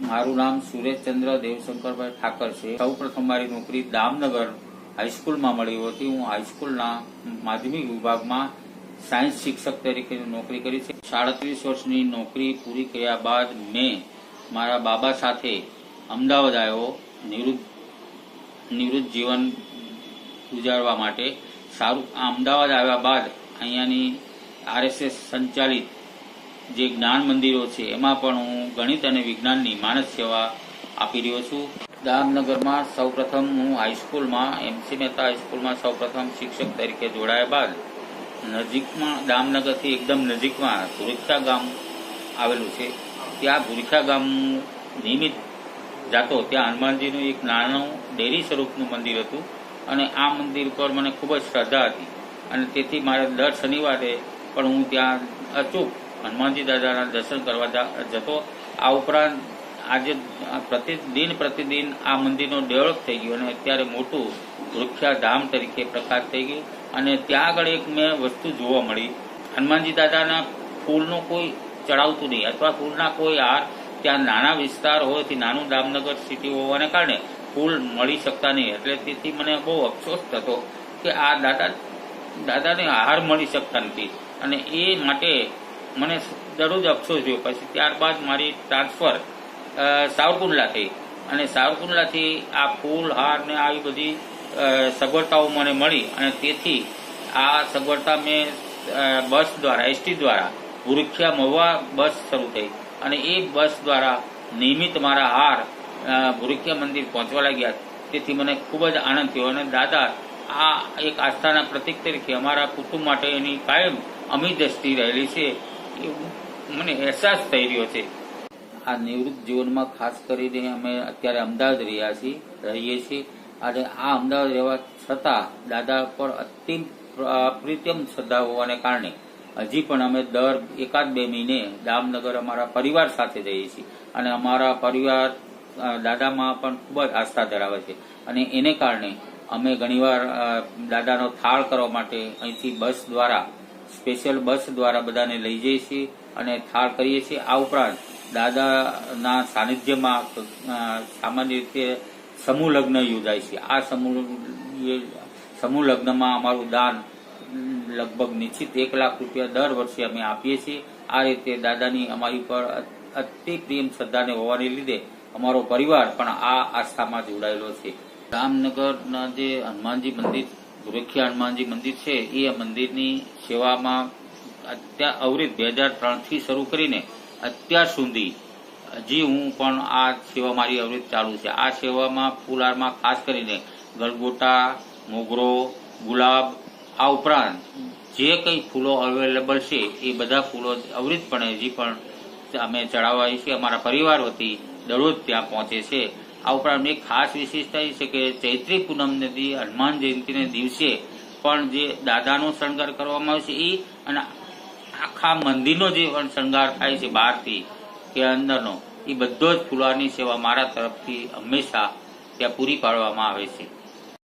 મારું નામ સુરેશચંદ્ર દેવશંકરભાઈ ઠાકર છે। સૌ પ્રથમ મારી નોકરી દામનગર હાઈસ્કૂલમાં મળી હતી। હું હાઈસ્કૂલના માધ્યમિક વિભાગમાં સાયન્સ શિક્ષક તરીકે નોકરી કરી છે। 37 વર્ષની નોકરી પૂરી કર્યા બાદ મેં મારા બાબા સાથે અમદાવાદ આવ્યો નિવૃત્ત જીવન ગુજારવા માટે। સારું, અમદાવાદ આવ્યા બાદ અહીંયાની RSS સંચાલિત જે જ્ઞાન મંદિરો છે એમાં પણ હું ગણિત અને વિજ્ઞાનની માનસ સેવા આપી રહ્યો છું। દામનગરમાં સૌપ્રથમ હું હાઈસ્કૂલમાં MC મહેતા હાઈસ્કૂલમાં સૌપ્રથમ શિક્ષક તરીકે જોડાયા બાદ નજીકમાં દામનગરથી એકદમ નજીકમાં ભુરખા ગામ આવેલું છે। ત્યાં ભુરખા ગામ નિયમિત જાતો। ત્યાં હનુમાનજીનું એક નાનું ડેરી સ્વરૂપનું મંદિર હતું અને આ મંદિર પર મને ખૂબ જ શ્રદ્ધા હતી અને તેથી મારે દર શનિવારે પણ હું ત્યાં અચૂક હનુમાનજી દાદાના દર્શન કરવા જતો। આ ઉપરાંત આજે પ્રતિદિન આ મંદિરનો ડેવલપ થઈ ગયું અને અત્યારે મોટું વૃક્ષા ધામ તરીકે પ્રકાશ થઈ ગયું। અને ત્યાં આગળ એક મેં વસ્તુ જોવા મળી, હનુમાનજી દાદાના ફૂલનું કોઈ ચડાવતું નહીં અથવા ફૂલના કોઈ હાર ત્યાં નાના વિસ્તાર હોવાથી નાનું દામનગર સિટી હોવાને કારણે ફૂલ મળી શકતા નહીં, એટલે તેથી મને બહુ અફસોસ થતો કે આ દાદાને હાર મળી શકતા નથી અને એ માટે મને દરરોજ અફસોસ થયો। પછી ત્યારબાદ મારી ટ્રાન્સફર સાવરકુંડલા થઈ અને સાવરકુંડલાથી આ ફૂલ હાર ને આવી બધી સગવડતાઓ મને મળી અને તેથી આ સગવડતા મેં બસ દ્વારા ST દ્વારા ભુરખિયા મહુવા બસ શરૂ થઈ અને એ બસ દ્વારા નિયમિત મારા હાર ભુરખિયા મંદિર પહોંચવા લાગ્યા। તેથી મને ખૂબ જ આનંદ થયો અને દાદા આ એક આસ્થાના પ્રતીક તરીકે અમારા કુટુંબ માટે એની કાયમ અમી દ્રષ્ટિ રહેલી છે એવું મને અહેસાસ થઈ રહ્યો છે। આ નિવૃત્ત જીવનમાં ખાસ કરીને અમે અત્યારે અમદાવાદ રહીએ છીએ અને આ અમદાવાદ રહેવા છતાં દાદા પર પ્રીતમ શ્રદ્ધા હોવાને કારણે હજી પણ અમે દર 1-2 મહિને દામનગર અમારા પરિવાર સાથે જઈએ છીએ અને અમારા પરિવાર દાદામાં પણ ખૂબ જ આસ્થા ધરાવે છે અને એને કારણે અમે ઘણીવાર દાદાનો થાળ કરવા માટે અહીંથી બસ દ્વારા સ્પેશિયલ બસ દ્વારા બધાને લઈ જઈએ છીએ અને થાળ કરીએ છીએ। આ ઉપરાંત દાદાના સાનિધ્યમાં સામાન્ય રીતે સમૂહ લગ્ન યોજાય છે। આ સમૂહ લગ્નમાં અમારું દાન લગભગ નિશ્ચિત 1 લાખ રૂપિયા દર વર્ષે અમે આપીએ છીએ। આ રીતે દાદાની અમારી પર અતિ પ્રેમ શ્રદ્ધાને હોવાને લીધે અમારો પરિવાર પણ આ આસ્થામાં જોડાયેલો છે। દામનગરના જે હનુમાનજી મંદિર ભુરખિયા હનુમાનજી મંદિર છે એ મંદિરની સેવામાં અત્યાર અવરિત 2003થી શરૂ કરીને અત્યાર સુધી હજી હું પણ આ સેવા મારી અવરિત ચાલુ છે। આ સેવામાં ફૂલહારમાં ખાસ કરીને ગલગોટા, મોગરો, ગુલાબ, આ ઉપરાંત જે કંઈ ફૂલો અવેલેબલ છે એ બધા ફૂલો અવરિતપણે હજી પણ અમે ચડાવવા છીએ। અમારા પરિવાર વતી દરરોજ ત્યાં પહોંચે છે। આ ઉપરાંત એક ખાસ વિશેષતા એ છે કે ચૈત્રી પૂનમની હનુમાન જયંતિને દિવસે પણ જે દાદાનો શણગાર કરવામાં આવે છે એ અને આખા મંદિરનો જે પણ શણગાર થાય છે બહારથી કે અંદરનો, એ બધો જ ફૂલહારની સેવા મારા તરફથી હંમેશા ત્યાં પૂરી પાડવામાં આવે છે।